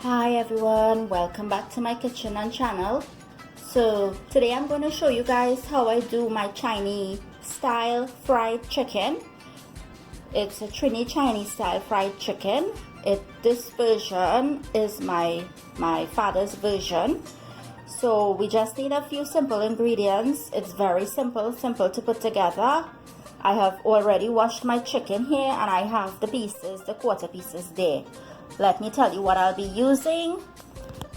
Hi everyone, welcome back to my kitchen and channel. So today I'm going to show you guys how I do my Chinese style fried chicken. It's a Trini Chinese style fried chicken. This version is my father's version. So we just need a few simple ingredients. It's very simple to put together. I have already washed my chicken here and I have the pieces, the quarter pieces there. Let me tell you what I'll be using.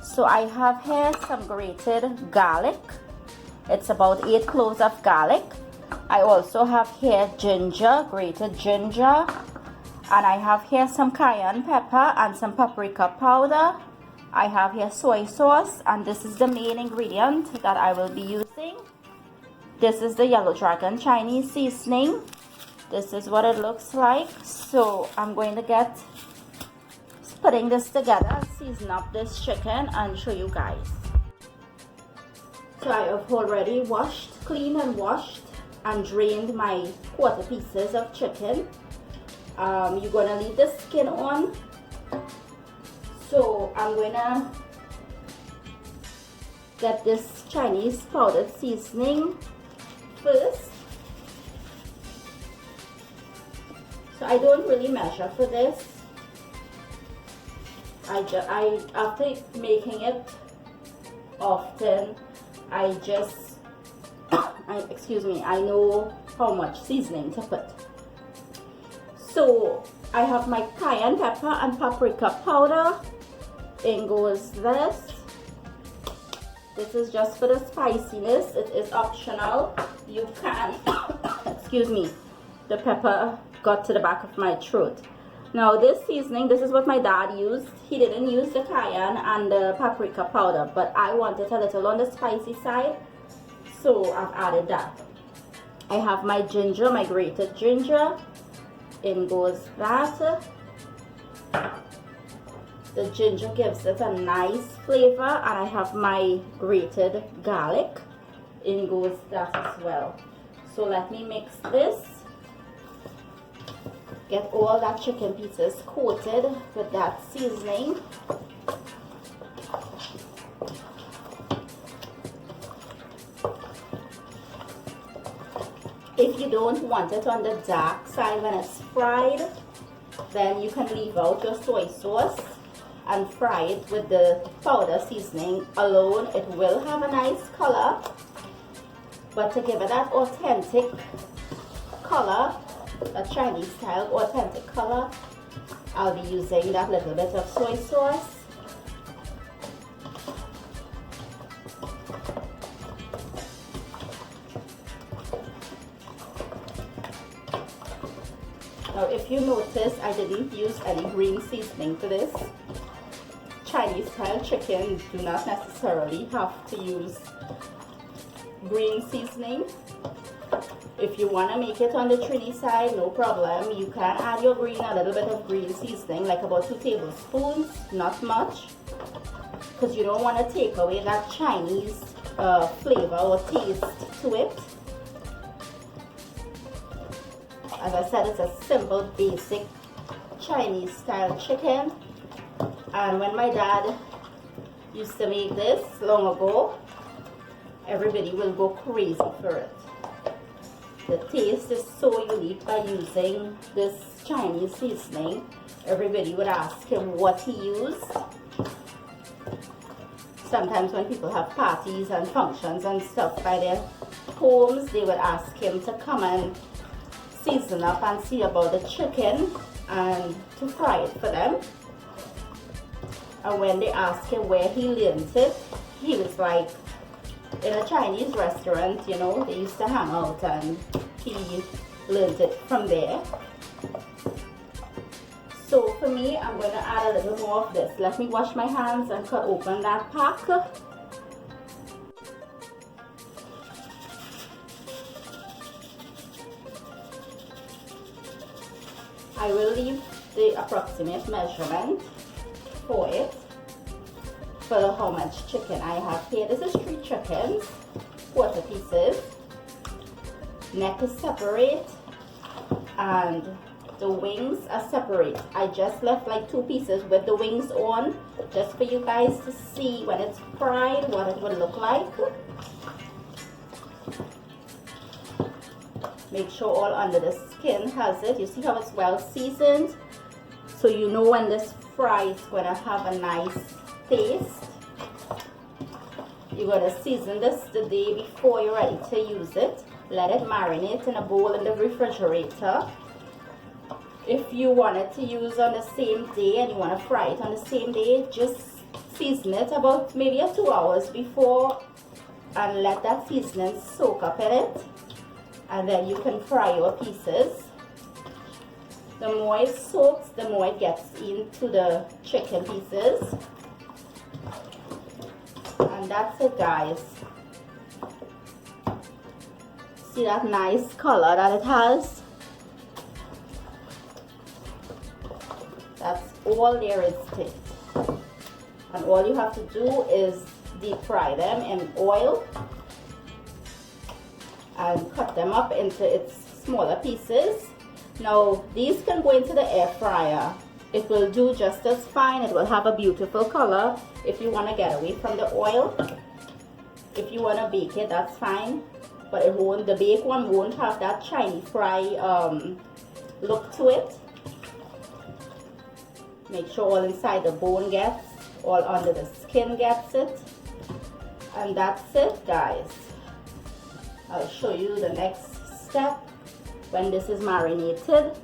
So I have here some grated garlic. It's about 8 cloves of garlic. I also have here ginger, grated ginger. And I have here some cayenne pepper and some paprika powder. I have here soy sauce, and this is the main ingredient that I will be using. This is the Yellow Dragon Chinese seasoning. This is what it looks like. So I'm going to get putting this together, season up this chicken and show you guys. So I have already cleaned and washed and drained my quarter pieces of chicken. You're gonna leave the skin on. So I'm gonna get this Chinese powdered seasoning first. So I don't really measure for this. After making it often, I know how much seasoning to put. So I have my cayenne pepper and paprika powder. In goes this. This is just for the spiciness. It is optional. You can, the pepper got to the back of my throat. Now this seasoning, this is what my dad used. He didn't use the cayenne and the paprika powder, but I wanted a little on the spicy side, so I've added that. I have my ginger, my grated ginger. In goes that. The ginger gives it a nice flavor, and I have my grated garlic. In goes that as well. So let me mix this. Get all that chicken pieces coated with that seasoning. If you don't want it on the dark side when it's fried, then you can leave out your soy sauce and fry it with the powder seasoning alone. It will have a nice color, but to give it that authentic color, a Chinese style authentic color, I'll be using that little bit of soy sauce. Now if you notice, I didn't use any green seasoning for this. Chinese style chicken do not necessarily have to use green seasoning. If you want to make it on the Trini side, no problem. You can add your a little bit of green seasoning, like about 2 tablespoons, not much, because you don't want to take away that Chinese flavor or taste to it. As I said, it's a simple, basic Chinese style chicken. And when my dad used to make this long ago, everybody will go crazy for it. The taste is so unique by using this Chinese seasoning. Everybody would ask him what he used. Sometimes when people have parties and functions and stuff by their homes, they would ask him to come and season up and see about the chicken and to fry it for them. And when they asked him where he learned it, he was like, in a Chinese restaurant, you know, they used to hang out, and he learned it from there. So for me, I'm going to add a little more of this. Let me wash my hands and cut open that pack. I will leave the approximate measurement for it, for how much chicken I have here. This is 3 chickens, quarter pieces. Neck is separate, and The wings are separate. I just left like 2 pieces with the wings on, just for you guys to see when it's fried what it would look like. Make sure all under the skin has it. You see how it's well seasoned? So you know when this fry is going to have a nice taste. You're going to season this the day before you're ready to use it. Let it marinate in a bowl in the refrigerator. If you wanted to use on the same day and you want to fry it on the same day, just season it about maybe 2 hours before and let that seasoning soak up in it. And then you can fry your pieces. The more it soaks, the more it gets into the chicken pieces. And that's it, guys. See that nice color that it has? That's all there is to it. And all you have to do is deep fry them in oil and cut them up into its smaller pieces. Now these can go into the air fryer. It will do just as fine. It will have a beautiful color if you want to get away from the oil. If you want to bake it, that's fine, but it won't, the baked one won't have that Chinese fry look to it. Make sure all inside the bone gets, all under the skin gets it. And that's it, guys. I'll show you the next step when this is marinated.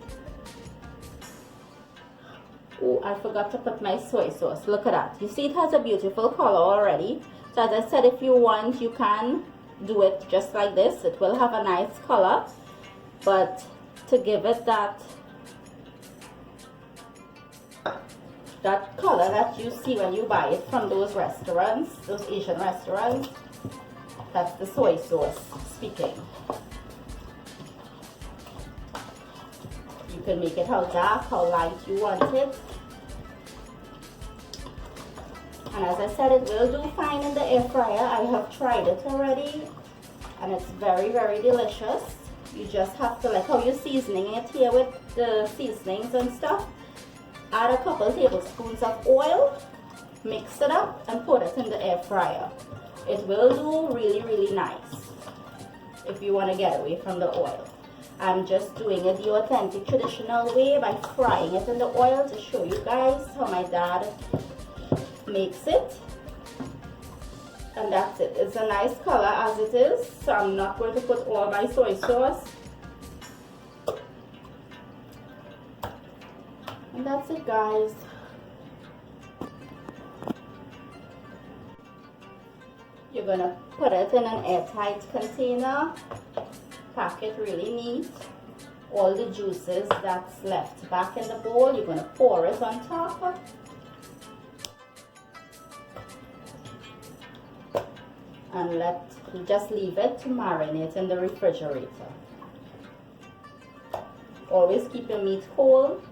Oh, I forgot to put my soy sauce. Look at that. You see it has a beautiful color already. So as I said, if you want, you can do it just like this. It will have a nice color. But to give it that color that you see when you buy it from those restaurants, those Asian restaurants, that's the soy sauce speaking. You can make it how dark, how light you want it. And as I said, it will do fine in the air fryer. I have tried it already and it's very, very delicious. You just have to, like how you're seasoning it here with the seasonings and stuff, add a couple tablespoons of oil, mix it up and put it in the air fryer. It will do really, really nice if you want to get away from the oil. I'm just doing it the authentic traditional way by frying it in the oil to show you guys how my dad makes it. And that's it. It's a nice color as it is, so I'm not going to put all my soy sauce. And that's it, guys. You're going to put it in an airtight container, pack it really neat. All the juices that's left back in the bowl, you're going to pour it on top. And just leave it to marinate in the refrigerator. Always keep your meat cold.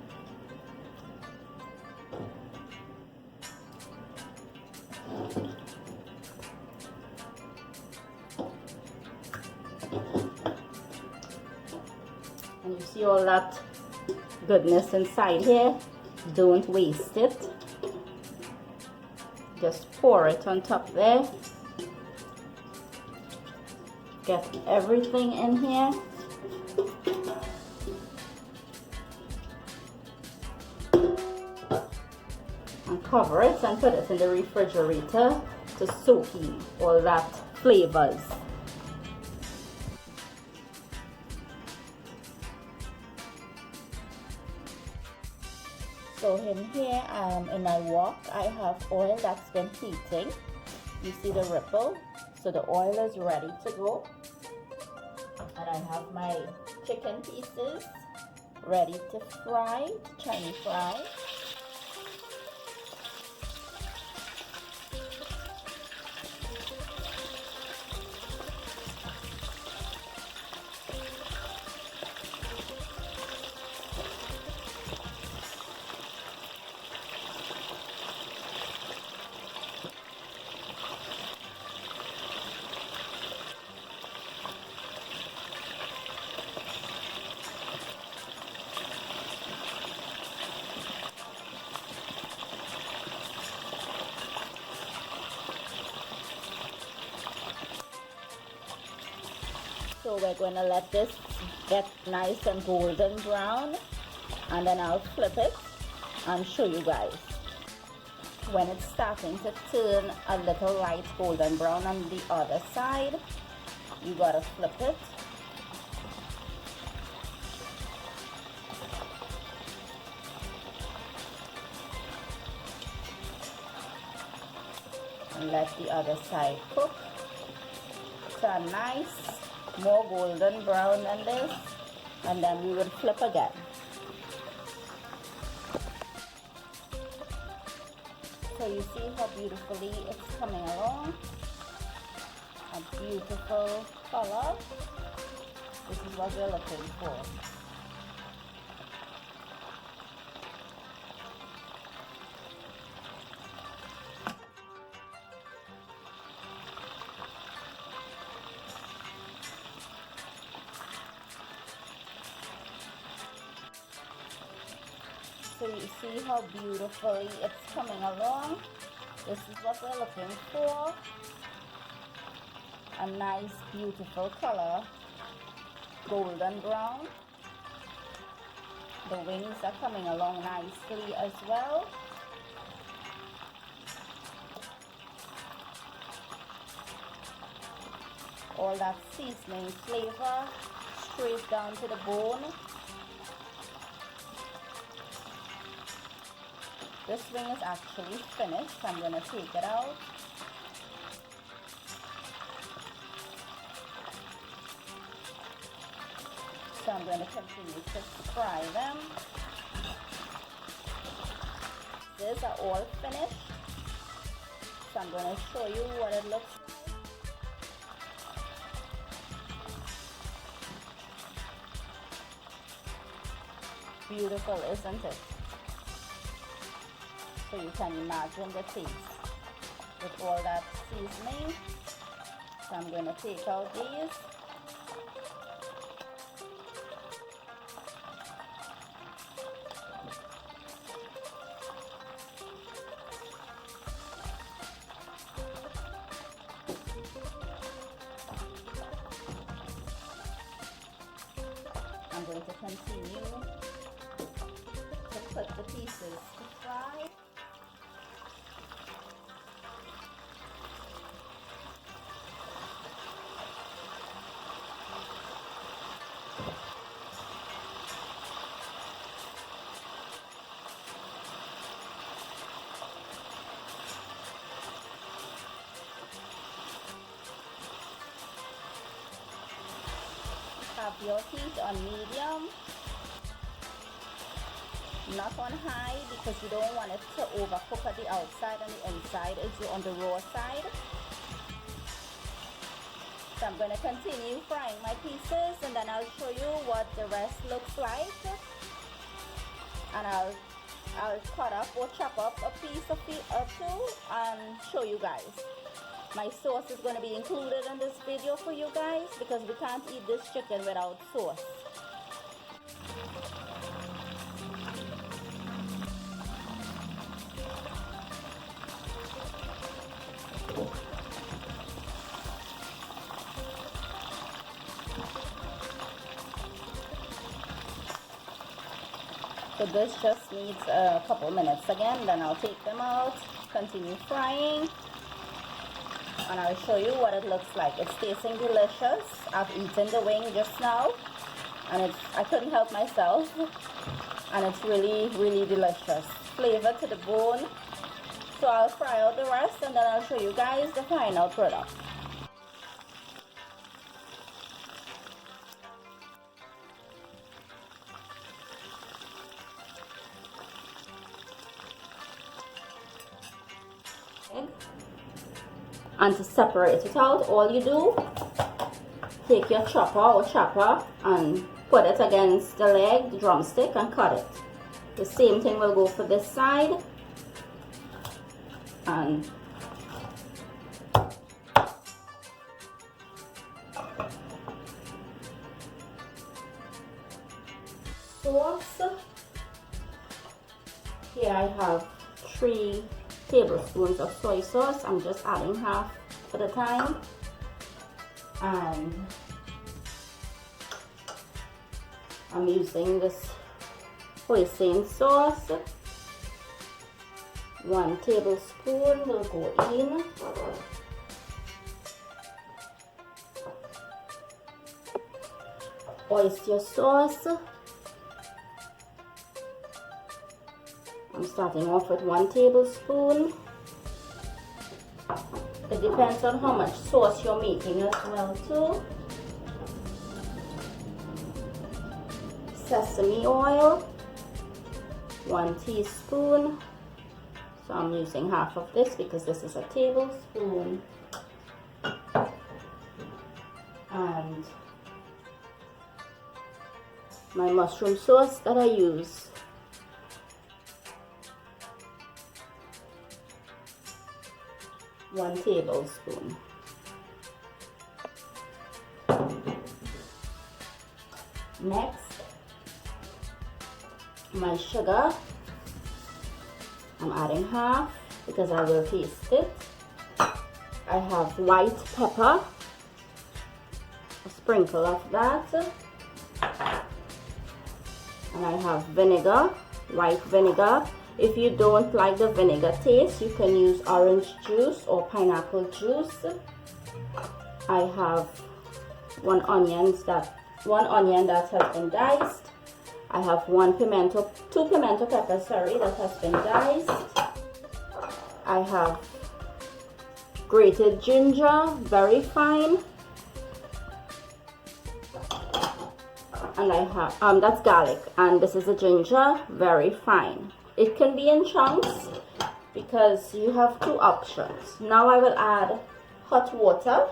And you see all that goodness inside here. Don't waste it. Just pour it on top there. Get everything in here. And cover it and put it in the refrigerator to soak in all that flavors. So in here, in my wok, I have oil that's been heating. You see the ripple? So the oil is ready to go. And I have my chicken pieces ready to fry, Chinese fry. So we're going to let this get nice and golden brown, and then I'll flip it and show you guys. When it's starting to turn a little light golden brown on the other side, you gotta flip it. And let the other side cook. So a nice, more golden brown than this, and then we will flip again. So you see how beautifully it's coming along. A beautiful color. This is what we're looking for. So you see how beautifully it's coming along. This is what we're looking for. A nice, beautiful color, golden brown. The wings are coming along nicely as well. All that seasoning flavor straight down to the bone. This wing is actually finished. I'm going to take it out. So I'm going to continue to fry them. These are all finished. So I'm going to show you what it looks like. Beautiful, isn't it? So you can imagine the taste with all that seasoning. So I'm going to take out these. I'm going to continue to put the pieces to fry. Have your heat on medium, not on high, because you don't want it to overcook at the outside and the inside is on the raw side. So I'm going to continue frying my pieces, and then I'll show you what the rest looks like. And I'll cut up or chop up a piece or two and show you guys. My sauce is going to be included in this video for you guys, because we can't eat this chicken without sauce. So this just needs a couple minutes again, then I'll take them out, continue frying. And I'll show you what it looks like. It's tasting delicious. I've eaten the wing just now, and I couldn't help myself. And it's really, really delicious. Flavor to the bone. So I'll fry out the rest, and then I'll show you guys the final product. And to separate it out, all you do, take your chopper and put it against the leg, the drumstick, and cut it. The same thing will go for this side. And sauce. Here I have 3 tablespoons of soy sauce. I'm just adding half for the time, and I'm using this hoisin sauce. 1 tablespoon will go in. Oyster sauce. I'm starting off with 1 tablespoon. It depends on how much sauce you're making as well too. Sesame oil, 1 teaspoon. So I'm using half of this because this is a tablespoon. And my mushroom sauce that I use. One tablespoon. Next, my sugar. I'm adding half because I will taste it. I have white pepper, a sprinkle of that. And I have vinegar, white vinegar. If you don't like the vinegar taste, you can use orange juice or pineapple juice. I have one onion that has been diced. I have two pimento peppers, that has been diced. I have grated ginger, very fine. And I have, that's garlic, and this is the ginger, very fine. It can be in chunks because you have 2 options. Now I will add hot water.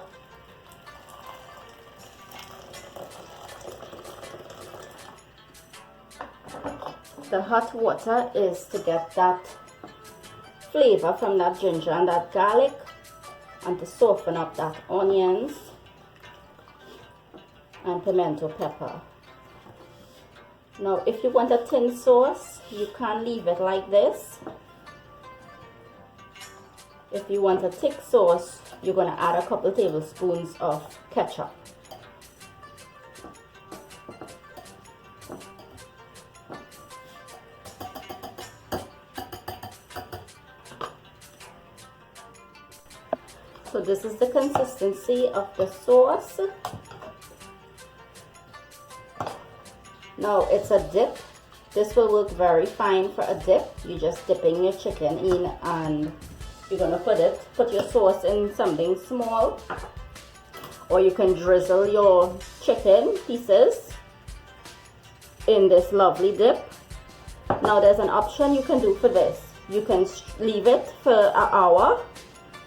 The hot water is to get that flavor from that ginger and that garlic and to soften up that onions and pimento pepper. Now if you want a thin sauce, you can leave it like this. If you want a thick sauce, you're going to add a couple tablespoons of ketchup. So this is the consistency of the sauce. Now it's a dip. This will work very fine for a dip. You're just dipping your chicken in and you're gonna put your sauce in something small, or you can drizzle your chicken pieces in this lovely dip. Now there's an option you can do for this. You can leave it for an hour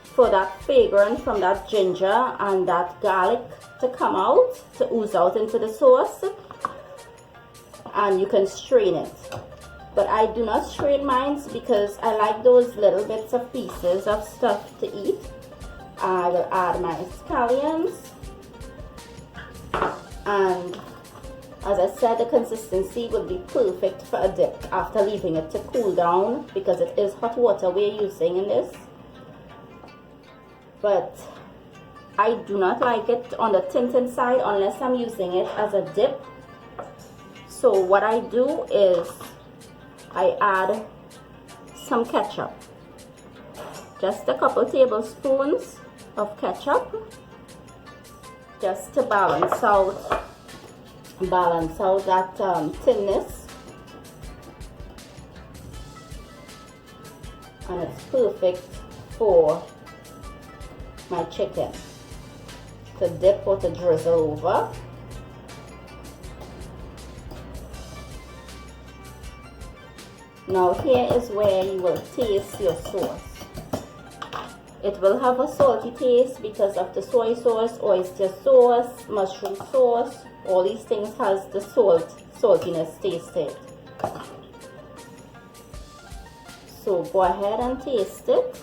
for that fragrance from that ginger and that garlic to come out, to ooze out into the sauce, and you can strain it. But I do not strain mine because I like those little bits of pieces of stuff to eat. I will add my scallions, and as I said, the consistency would be perfect for a dip after leaving it to cool down, because it is hot water we're using in this. But I do not like it on the thin side unless I'm using it as a dip. So what I do is I add some ketchup, just a couple tablespoons of ketchup, just to balance out that thinness, and it's perfect for my chicken to dip or to drizzle over. Now here is where you will taste your sauce. It will have a salty taste because of the soy sauce, oyster sauce, mushroom sauce. All these things has the saltiness taste to it. So go ahead and taste it.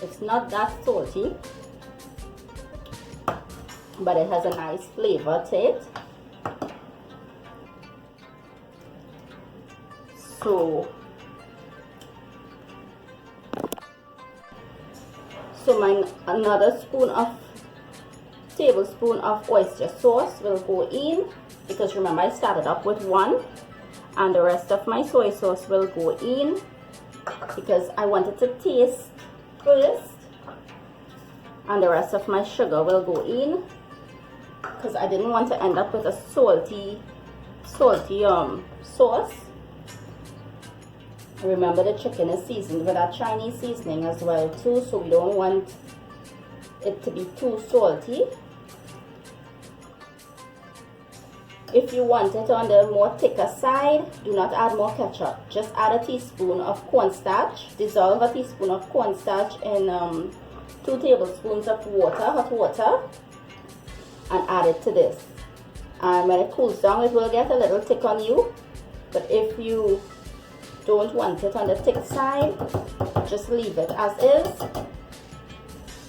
It's not that salty, but it has a nice flavor to it. So my another spoon of tablespoon of oyster sauce will go in, because remember I started up with 1, and the rest of my soy sauce will go in because I wanted to taste first, and the rest of my sugar will go in because I didn't want to end up with a salty sauce. Remember, the chicken is seasoned with that Chinese seasoning as well too, so we don't want it to be too salty. If you want it on the more thicker side, do not add more ketchup. Just add a teaspoon of cornstarch. Dissolve a teaspoon of cornstarch in 2 tablespoons of water, hot water, and add it to this. And when it cools down, it will get a little thick on you. But if you don't want it on the thick side, just leave it as is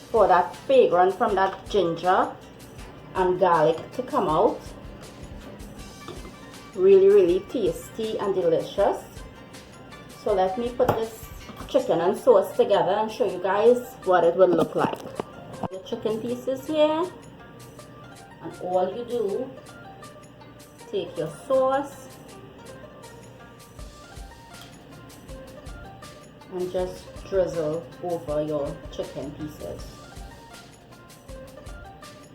for that fragrance from that ginger and garlic to come out. Really tasty and delicious. So let me put this chicken and sauce together and show you guys what it will look like. The chicken pieces here, and all you do, take your sauce and just drizzle over your chicken pieces.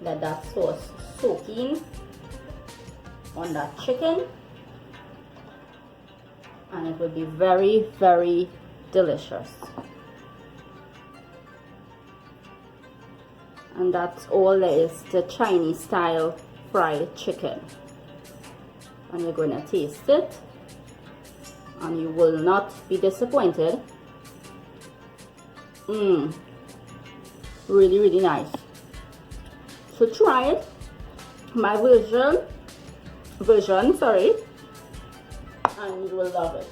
Let that sauce soak in on that chicken, and it will be very delicious. And that's all there is to Chinese style fried chicken. And you're going to taste it, and you will not be disappointed. Really nice. So try it. My version, and you will love it.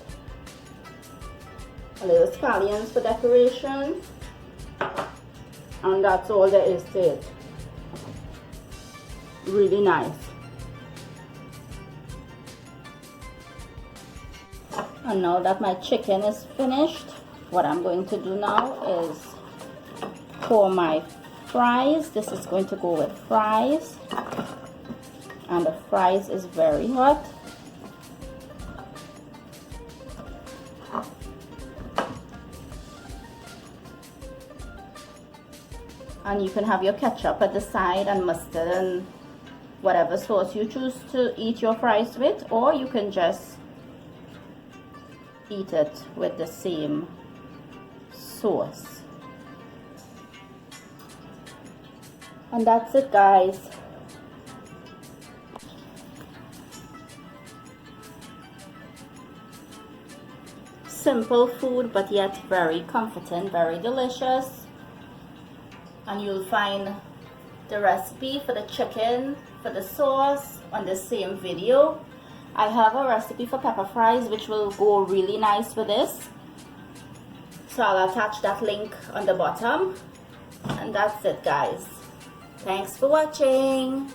A little scallions for decoration, and that's all there is to it. Really nice. And now that my chicken is finished, what I'm going to do now is pour my fries. This is going to go with fries, and the fries is very hot. And you can have your ketchup at the side and mustard and whatever sauce you choose to eat your fries with, or you can just eat it with the same sauce. And that's it, guys. Simple food, but yet very comforting, very delicious. And you'll find the recipe for the chicken, for the sauce, on the same video. I have a recipe for pepper fries which will go really nice with this, so I'll attach that link on the bottom. And that's it, guys. Thanks for watching.